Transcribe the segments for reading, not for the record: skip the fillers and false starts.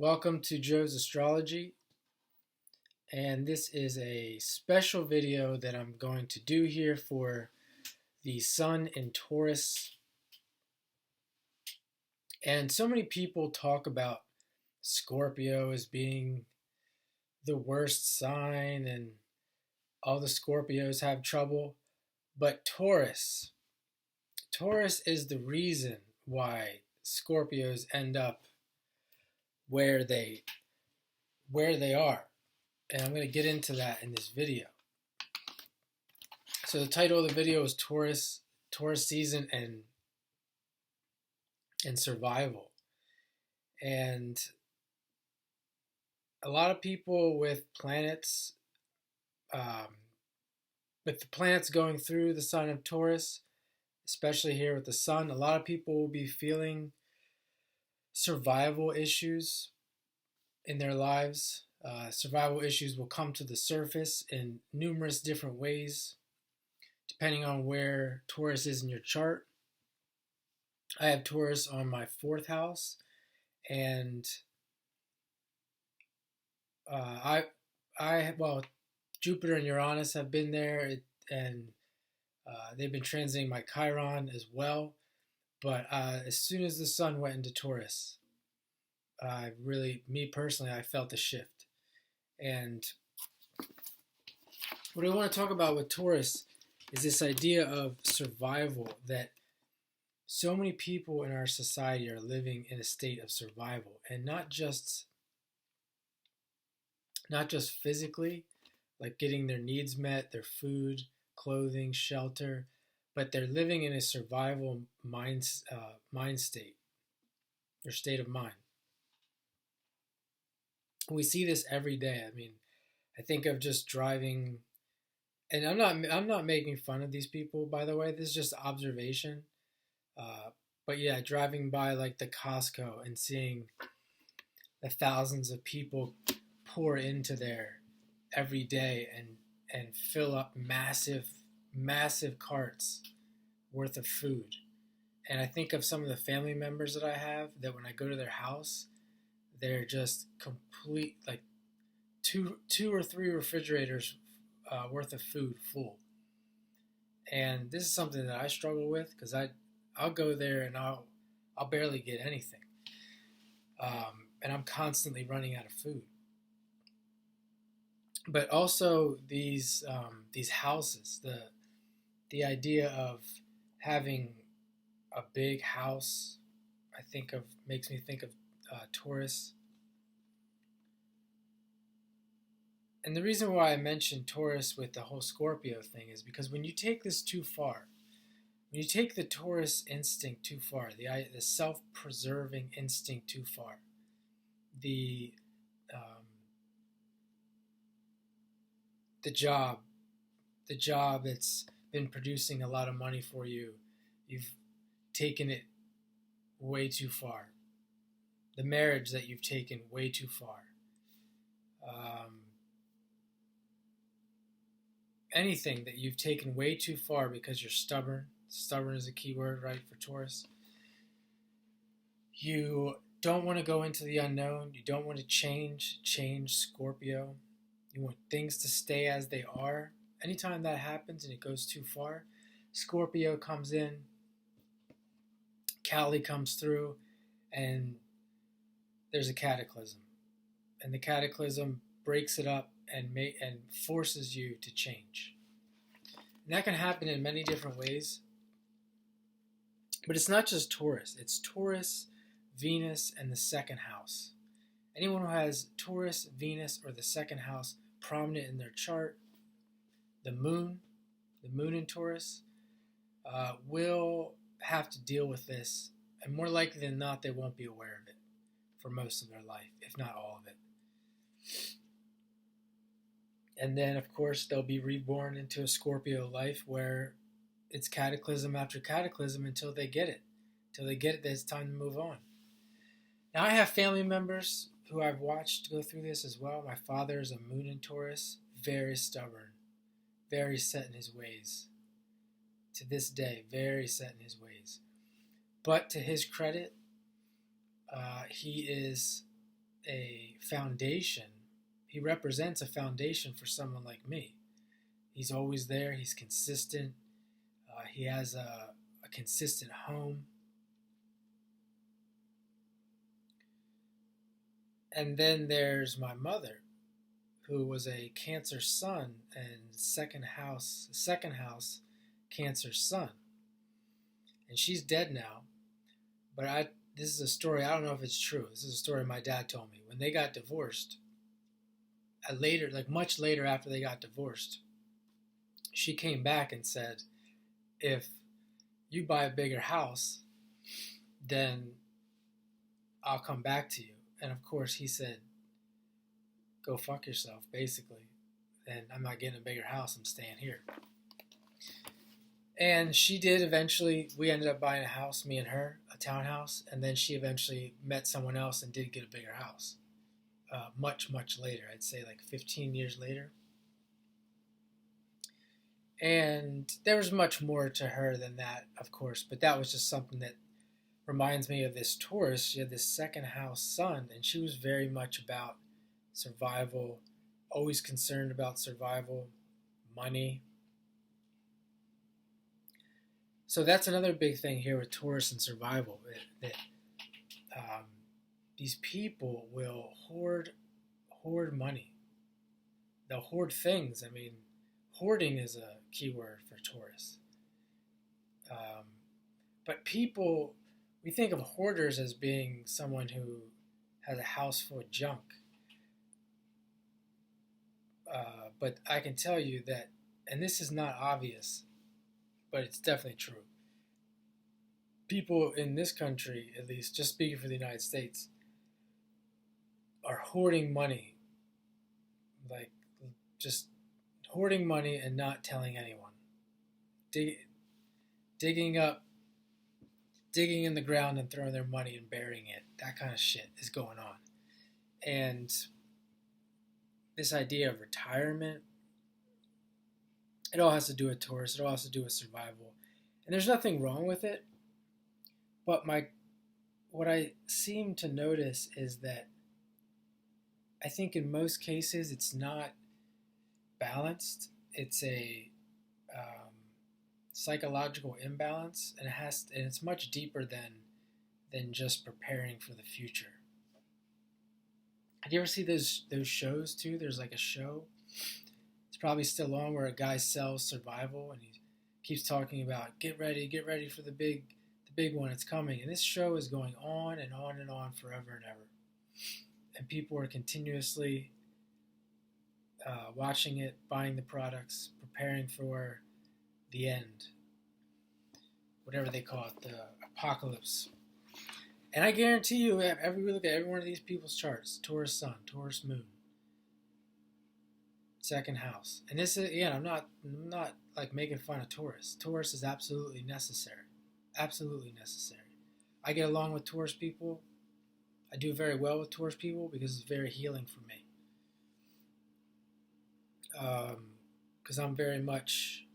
Welcome to Joe's Astrology, and this is a special video that I'm going to do here for the Sun in Taurus. And so many people talk about Scorpio as being the worst sign and all the Scorpios have trouble, but Taurus is the reason why Scorpios end up where they are. And I'm going to get into that in this video. So the title of the video is Taurus season and survival. And a lot of people with planets, with the planets going through the sign of Taurus, especially here with the sun, a lot of people will be feeling survival issues in their lives. Survival issues will come to the surface in numerous different ways, depending on where Taurus is in your chart. I have Taurus on my 4th house, and Jupiter and Uranus have been there, and they've been transiting my Chiron as well. But as soon as the sun went into Taurus, me personally, I felt a shift. And what I want to talk about with Taurus is this idea of survival, that so many people in our society are living in a state of survival, and not just physically, like getting their needs met, their food, clothing, shelter, but they're living in a survival mind state, or state of mind. We see this every day. I mean, I think of just driving, and I'm not making fun of these people, by the way. This is just observation. But yeah, driving by like the Costco and seeing the thousands of people pour into there every day and fill up massive carts worth of food. And I think of some of the family members that I have, that when I go to their house, they're just complete, like two or three refrigerators worth of food full. And this is something that I struggle with, because I'll go there and I'll barely get anything, and I'm constantly running out of food. But also these houses, the idea of having a big house, makes me think of Taurus. And the reason why I mentioned Taurus with the whole Scorpio thing is because when you take this too far, when you take the Taurus instinct too far, the self-preserving instinct too far, the job that's been producing a lot of money for you, you've taken it way too far. The marriage that you've taken way too far. Anything that you've taken way too far because you're stubborn. Stubborn is a key word, right, for Taurus. You don't want to go into the unknown. You don't want to change Scorpio. You want things to stay as they are. Anytime that happens and it goes too far, Scorpio comes in, Kali comes through, and there's a cataclysm. And the cataclysm breaks it up and forces you to change. And that can happen in many different ways. But it's not just Taurus. It's Taurus, Venus, and the 2nd house. Anyone who has Taurus, Venus, or the 2nd house prominent in their chart, the moon in Taurus, will have to deal with this. And more likely than not, they won't be aware of it for most of their life, if not all of it. And then, of course, they'll be reborn into a Scorpio life where it's cataclysm after cataclysm until they get it. Until they get it that it's time to move on. Now, I have family members who I've watched go through this as well. My father is a moon in Taurus, very stubborn, very set in his ways. To this day, very set in his ways. But to his credit, he is a foundation. He represents a foundation for someone like me. He's always there. He's consistent. He has a consistent home. And then there's my mother, who was a Cancer sun and second house Cancer sun. And she's dead now. But this is a story, I don't know if it's true. This is a story my dad told me. When they got divorced, later, like much later after they got divorced, she came back and said, if you buy a bigger house, then I'll come back to you. And of course he said, go fuck yourself, basically. And I'm not getting a bigger house, I'm staying here. And she did eventually. We ended up buying a house, me and her, a townhouse. And then she eventually met someone else and did get a bigger house. Much, much later. I'd say like 15 years later. And there was much more to her than that, of course. But that was just something that reminds me of this Taurus. She had this second house sun. And she was very much about survival. Always concerned about survival. Money. So that's another big thing here with Taurus and survival, that these people will hoard money. They'll hoard things. I mean, hoarding is a key word for Taurus. But people, we think of hoarders as being someone who has a house full of junk. But I can tell you that, and this is not obvious, but it's definitely true. People in this country, at least, just speaking for the United States, are hoarding money. Like, just hoarding money and not telling anyone. Digging in the ground and throwing their money and burying it. That kind of shit is going on. And this idea of retirement, it all has to do with Taurus. It all has to do with survival. And there's nothing wrong with it. But what I seem to notice is that I think in most cases it's not balanced. It's a psychological imbalance, and it's much deeper than just preparing for the future. Did you ever see those shows too? There's like a show. It's probably still on where a guy sells survival and he keeps talking about get ready for the big one, it's coming. And this show is going on and on and on forever and ever. And people are continuously watching it, buying the products, preparing for the end. Whatever they call it, the apocalypse. And I guarantee you, we look at every one of these people's charts, Taurus Sun, Taurus Moon, second house. And this is, again, I'm not like making fun of Taurus. Taurus is absolutely necessary. Absolutely necessary. I get along with Taurus people. I do very well with Taurus people because it's very healing for me. Because I'm very much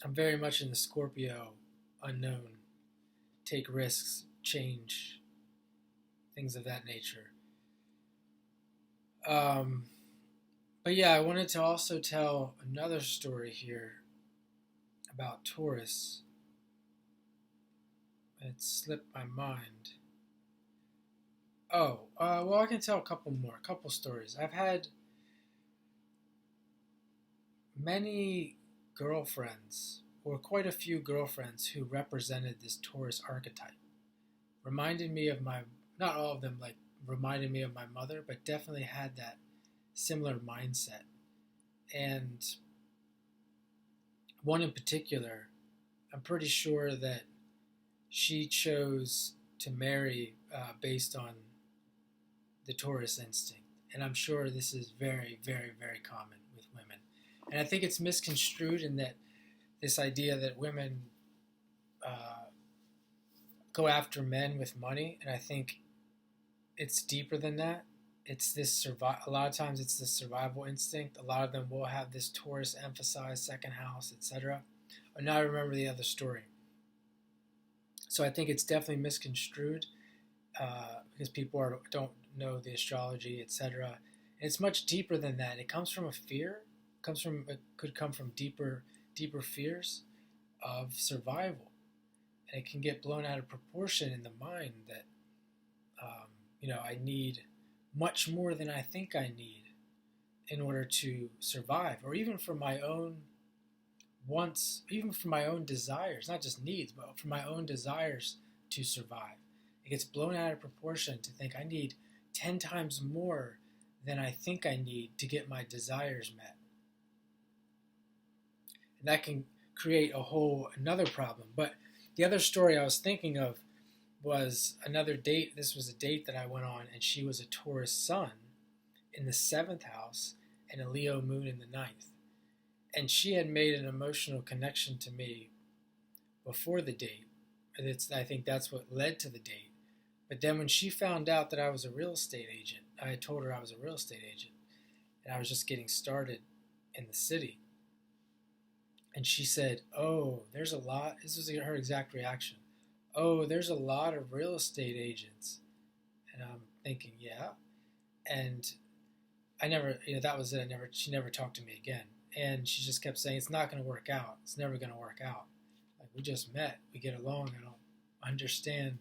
in the Scorpio unknown. Take risks, change, things of that nature. But yeah, I wanted to also tell another story here about Taurus. It slipped my mind. Well, I can tell a couple stories. I've had many girlfriends, or quite a few girlfriends, who represented this Taurus archetype. Reminded me of not all of them, like, reminded me of my mother, but definitely had that similar mindset. And one in particular, I'm pretty sure that she chose to marry based on the Taurus instinct. And I'm sure this is very, very, very common with women. And I think it's misconstrued in that this idea that women go after men with money, and I think it's deeper than that. It's this a lot of times it's this survival instinct. A lot of them will have this Taurus emphasized second house, etc. And now I remember the other story. So I think it's definitely misconstrued. because people don't know the astrology, etc. It's much deeper than that. It comes from a fear. It could come from deeper fears of survival, and it can get blown out of proportion in the mind that I need much more than I think I need in order to survive, or even for my own wants, even for my own desires, not just needs, but for my own desires to survive. It gets blown out of proportion to think I need 10 times more than I think I need to get my desires met. And that can create another problem. But the other story I was thinking of was another date. This was a date that I went on, and she was a Taurus sun in the 7th house and a Leo moon in the 9th. And she had made an emotional connection to me before the date. I think that's what led to the date. But then when she found out that I was a real estate agent, I had told her I was a real estate agent, and I was just getting started in the city. And she said, "Oh, there's a lot." This was her exact reaction. "Oh, there's a lot of real estate agents." And I'm thinking, yeah. And I never, that was it. She never talked to me again. And she just kept saying, "It's not going to work out. It's never going to work out. Like, we just met. We get along. I don't understand.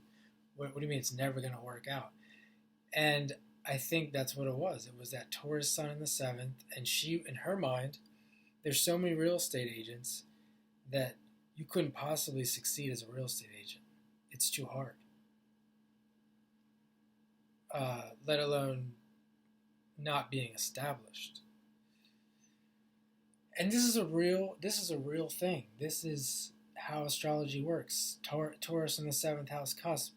What do you mean it's never going to work out?" And I think that's what it was. It was that Taurus sun in the 7th. And she, in her mind, there's so many real estate agents that you couldn't possibly succeed as a real estate agent. It's too hard. Let alone not being established. And this is a real thing. This is how astrology works. Taurus in the 7th house cusp.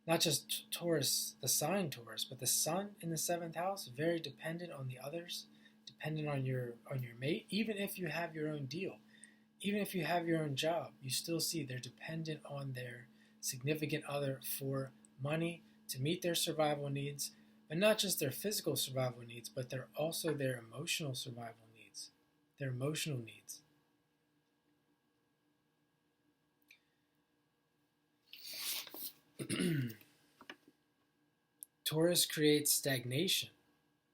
Not just Taurus, the sign Taurus, but the sun in the 7th house, very dependent on the others, dependent on your mate. Even if you have your own deal, even if you have your own job, you still see they're dependent on their significant other for money to meet their survival needs, but not just their physical survival needs, but they're also their emotional survival needs, their emotional needs. Taurus creates stagnation.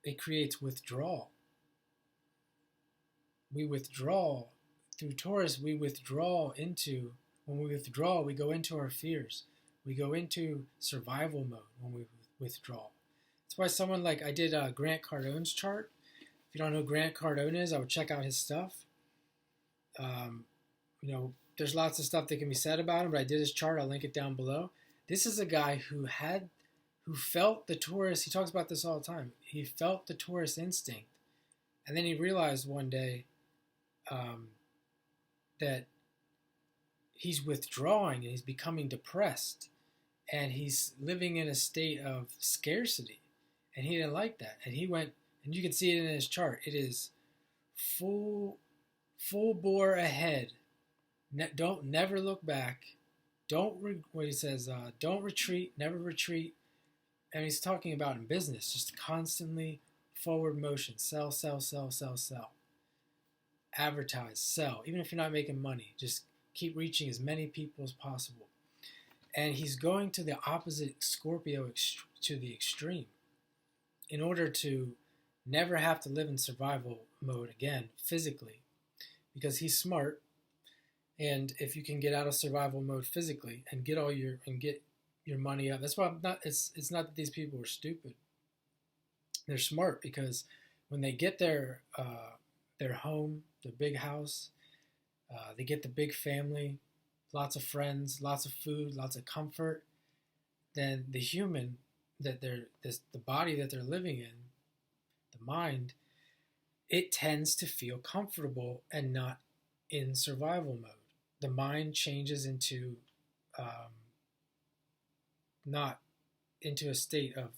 It creates withdrawal. We withdraw through Taurus. When we withdraw, we go into our fears. We go into survival mode when we withdraw. That's why someone like I did Grant Cardone's chart. If you don't know who Grant Cardone is, I would check out his stuff. There's lots of stuff that can be said about him, but I did his chart. I'll link it down below. This is a guy who felt the Taurus. He talks about this all the time. He felt the Taurus instinct, and then he realized one day that he's withdrawing and he's becoming depressed, and he's living in a state of scarcity, and he didn't like that. And he went, and you can see it in his chart. It is full bore ahead. Never look back. Don't retreat, never retreat. And he's talking about in business, just constantly forward motion, sell, sell, sell, sell, sell. Advertise, sell. Even if you're not making money, just keep reaching as many people as possible. And he's going to the opposite Scorpio to the extreme in order to never have to live in survival mode again physically, because he's smart. And if you can get out of survival mode physically and get your money up, that's why it's not that these people are stupid. They're smart, because when they get their home, their big house, they get the big family, lots of friends, lots of food, lots of comfort, then the human that the body that they're living in, the mind, it tends to feel comfortable and not in survival mode. The mind changes into not into a state of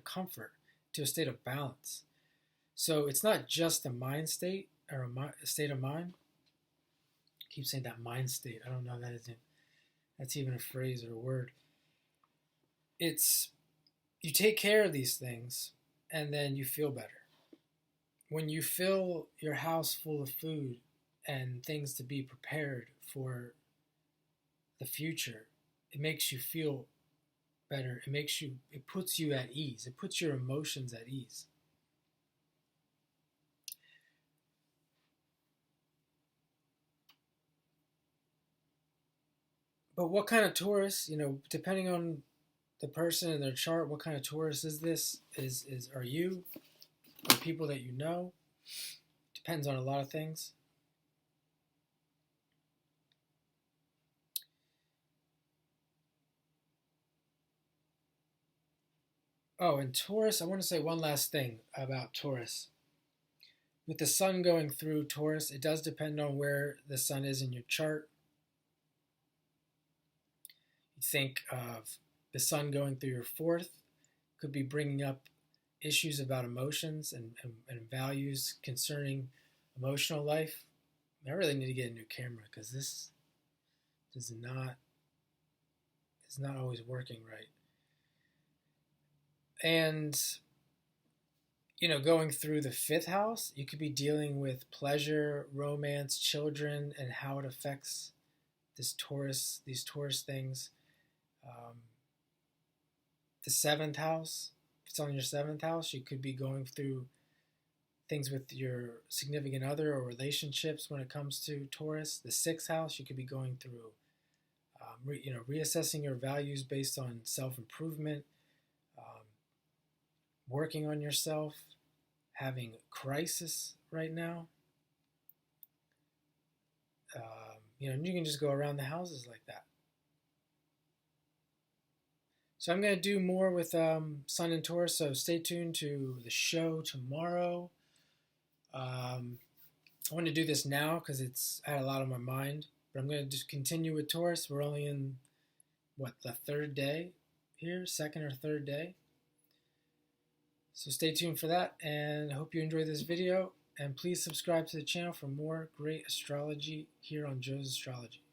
comfort, to a state of balance. So it's not just a mind state or a state of mind. I keep saying that mind state. I don't know that's even a phrase or a word. It's you take care of these things and then you feel better. When you fill your house full of food and things to be prepared for the future, it makes you feel better. It puts you at ease. It puts your emotions at ease. But what kind of Taurus, depending on the person in their chart, what kind of Taurus is this? Are you? Or people that you know? Depends on a lot of things. Oh, and Taurus, I want to say one last thing about Taurus. With the sun going through Taurus, it does depend on where the sun is in your chart. You think of the sun going through your fourth, could be bringing up issues about emotions and values concerning emotional life. I really need to get a new camera because this is not always working right. And going through the fifth house, you could be dealing with pleasure, romance, children, and how it affects these Taurus things. The seventh house, if it's on your seventh house, you could be going through things with your significant other or relationships when it comes to Taurus. The sixth house, you could be going through, reassessing your values based on self-improvement, working on yourself, having a crisis right now. And you can just go around the houses like that. So I'm going to do more with Sun and Taurus, so stay tuned to the show tomorrow. I want to do this now because I had a lot on my mind, but I'm going to just continue with Taurus. We're only in, the third day here, second or third day. So stay tuned for that, and I hope you enjoyed this video, and please subscribe to the channel for more great astrology here on Joe's Astrology.